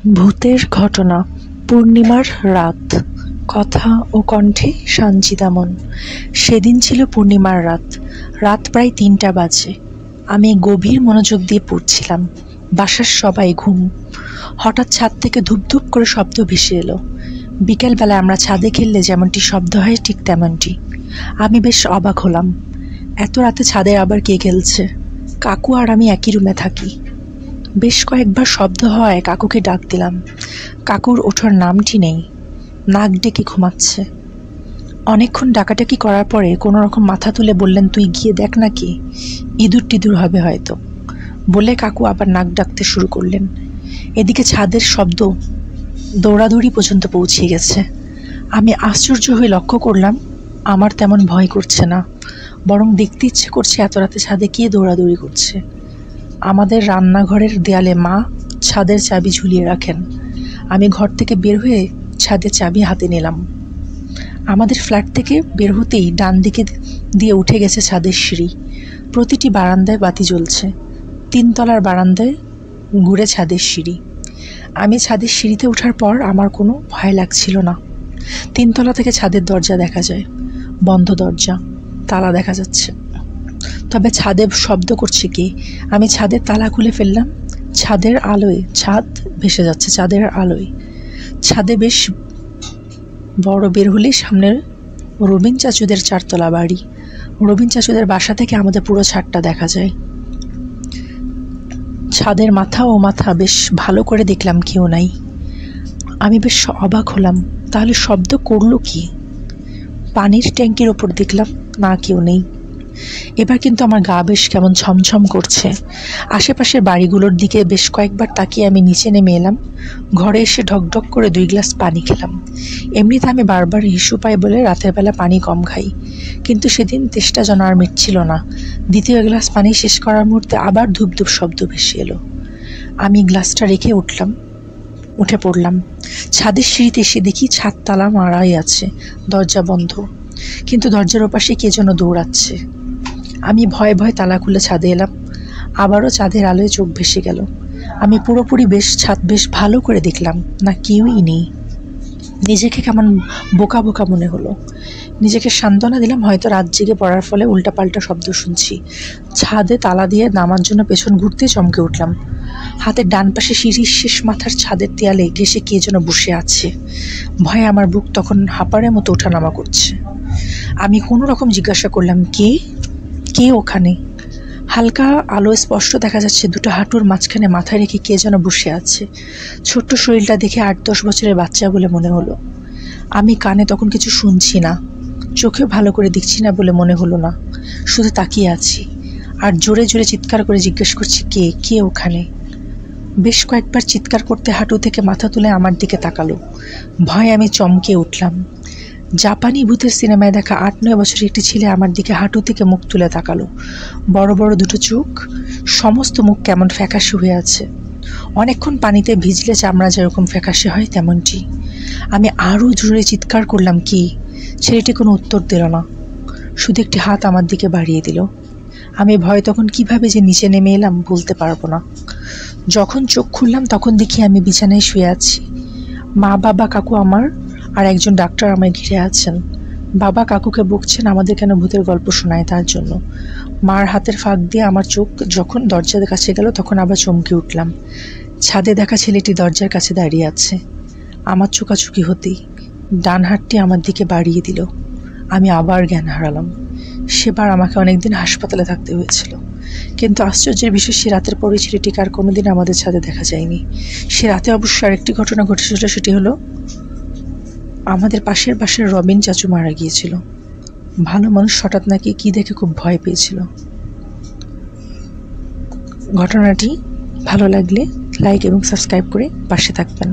ভূতের ঘটনা। পূর্ণিমার রাত। কথা ও কণ্ঠে সানজিদামন। সেদিন ছিল পূর্ণিমার রাত। রাত প্রায় ৩টা বাজে। আমি গভীর মনোযোগ দিয়ে পড়ছিলাম। বাসার সবাই ঘুম। হঠাৎ ছাদ থেকে ধূপ করে শব্দ ভেসে এলো। বিকেলবেলা আমরা ছাদে খেললে যেমনটি শব্দ হয় ঠিক তেমনটি। আমি বেশ অবাক হলাম। এত রাতে ছাদে আবার কে খেলছে? কাকু আর আমি একই রুমে থাকি। বেশ কয়েকবার শব্দ হওয়ায় কাকুকে ডাক দিলাম। কাকুর ওঠার নামটি নেই, নাক ডেকে ঘুমাচ্ছে। অনেকক্ষণ ডাকাডাকি করার পরে কোনো রকম মাথা তুলে বললেন, তুই গিয়ে দেখ না কি, ইঁদুর টিঁদুর হবে হয়তো। বলে কাকু আবার নাক ডাকতে শুরু করলেন। এদিকে ছাদের শব্দ দৌড়াদৌড়ি পর্যন্ত পৌঁছে গেছে। আমি আশ্চর্য হয়ে লক্ষ্য করলাম, আমার তেমন ভয় করছে না, বরং দেখতে ইচ্ছে করছে এত রাতে ছাদে কে দৌড়াদৌড়ি করছে। আমাদের রান্নাঘরের দেয়ালে মা ছাদের চাবি ঝুলিয়ে রাখেন। আমি ঘর থেকে বের হয়ে ছাদের চাবি হাতে নিলাম। আমাদের ফ্ল্যাট থেকে বের হতেই ডান দিকে দিয়ে উঠে গেছে ছাদের সিঁড়ি। প্রতিটি বারান্দায় বাতি জ্বলছে। ৩ তলার বারান্দায় ঘুরে ছাদের সিঁড়ি। আমি ছাদের সিঁড়িতে ওঠার পর আমার কোনো ভয় লাগছিল না। ৩ তলা থেকে ছাদের দরজা দেখা যায়, বন্ধ দরজা, তালা দেখা যাচ্ছে। তবে ছাদে শব্দ করছে কে? আমি ছাদের তালা খুলে ফেললাম। ছাদের আলোয় ছাদ ভেসে যাচ্ছে, ছাদের আলোয়। ছাদে বেশ বড় বের হলে সামনের রবিন চাচুদের ৪ তলা বাড়ি। রবিন চাচুদের বাসা থেকে আমাদের পুরো ছাদটা দেখা যায়। ছাদের মাথা ও মাথা বেশ ভালো করে দেখলাম, কেউ নাই। আমি বেশ অবাক হলাম, তাহলে শব্দ করলো কি? পানির ট্যাঙ্কির ওপর দেখলাম, না, কেউ নেই। এবার কিন্তু আমার গা বেশ কেমন ছমছম করছে। আশেপাশের বাড়িগুলোর দিকে বেশ কয়েকবার তাকিয়ে আমি নিচে নেমে এলাম। ঘরে এসে ঢকঢক করে 2 গ্লাস পানি খেলাম। এমনিতে আমি বারবার হিসু পাই বলে রাতের বেলা পানি কম খাই, কিন্তু সেদিন তেষ্টা যেন আর মিটছিল না। দ্বিতীয় গ্লাস পানি শেষ করার মুহূর্তে আবার ধূপ শব্দ ভেসে এলো। আমি গ্লাসটা রেখে উঠে পড়লাম। ছাদের সিঁড়িতে এসে দেখি ছাদ তালা মারাই আছে, দরজা বন্ধ, কিন্তু দরজার ওপাশে কে যেন দৌড়াচ্ছে। আমি ভয়ে তালা খুলে ছাদে এলাম। আবারও চাঁদের আলোয় চোখ ভেসে গেল। আমি পুরোপুরি ছাদ বেশ ভালো করে দেখলাম, না, কেউই নেই। নিজেকে কেমন বোকা বোকা মনে হলো। নিজেকে সান্ত্বনা দিলাম, হয়তো রাত জেগে পড়ার ফলে উল্টাপাল্টা শব্দ শুনছি। ছাদে তালা দিয়ে নামার জন্য পেছন ঘুরতে চমকে উঠলাম। হাতের ডান পাশে সিঁড়ির শেষ মাথার ছাদের দেয়ালে ঘেঁষে কে যেন বসে আছে। ভয়ে আমার বুক তখন হাঁপাড়ের মতো ওঠানামা করছে। আমি কোনো রকম জিজ্ঞাসা করলাম, কে ওখানে? হালকা আলো স্পষ্ট দেখা যাচ্ছে, 2টো হাঁটুর মাঝখানে মাথায় রেখে কে যেন বসে আছে। ছোট্ট শরীরটা দেখে 8-10 বছরের বাচ্চা বলে মনে হলো। আমি কানে তখন কিছু শুনছি না, চোখেও ভালো করে দেখছি না বলে মনে হলো না, শুধু তাকিয়ে আছি আর জোরে জোরে চিৎকার করে জিজ্ঞেস করছি, কে ওখানে? বেশ কয়েকবার চিৎকার করতে হাঁটু থেকে মাথা তুলে আমার দিকে তাকালো। ভয়ে আমি চমকে উঠলাম। জাপানি ভূতের সিনেমায় দেখা 8-9 বছরের একটি ছেলে আমার দিকে হাঁটু থেকে মুখ তুলে তাকালো। বড় বড় 2টো চোখ, সমস্ত মুখ কেমন ফ্যাকাশে হয়ে আছে। অনেকক্ষণ পানিতে ভিজলে চামড়া যেরকম ফ্যাকাশে হয় তেমনটি। আমি আরও জোরে চিৎকার করলাম, কি? ছেলেটি কোনো উত্তর দিল না, শুধু একটি হাত আমার দিকে বাড়িয়ে দিল। আমি ভয় তখন কিভাবে যে নিচে নেমে এলাম বলতে পারবো না। যখন চোখ খুললাম তখন দেখি আমি বিছানায় শুয়ে আছি। মা, বাবা, কাকু আমার আর একজন ডাক্তার আমায় ঘিরে আছেন। বাবা কাকুকে বকছেন আমাদের কেন ভূতের গল্প শোনায় তার জন্য। মার হাতের ফাঁক দিয়ে আমার চোখ যখন দরজার কাছে গেল তখন আবার চমকে উঠলাম। ছাদে দেখা ছেলেটি দরজার কাছে দাঁড়িয়ে আছে। আমার চোখাচোখি হতেই ডান হাতটি আমার দিকে বাড়িয়ে দিল। আমি আবার জ্ঞান হারালাম। সেবার আমাকে অনেকদিন হাসপাতালে থাকতে হয়েছিল, কিন্তু আশ্চর্যের বিষয়, সে রাতের পরে ছেলেটিকে আর কোনোদিন আমাদের ছাদে দেখা যায়নি। সে রাতে অবশ্য আরেকটি ঘটনা ঘটেছিল, সেটি হলো আমাদের পাশের বাসার রবিন চাচু মারা গিয়েছিল। ভালো মানুষ হঠাৎ নাকি কি দেখে খুব ভয় পেয়েছিল। ঘটনাটি ভালো লাগলে লাইক এবং সাবস্ক্রাইব করে পাশে থাকবেন।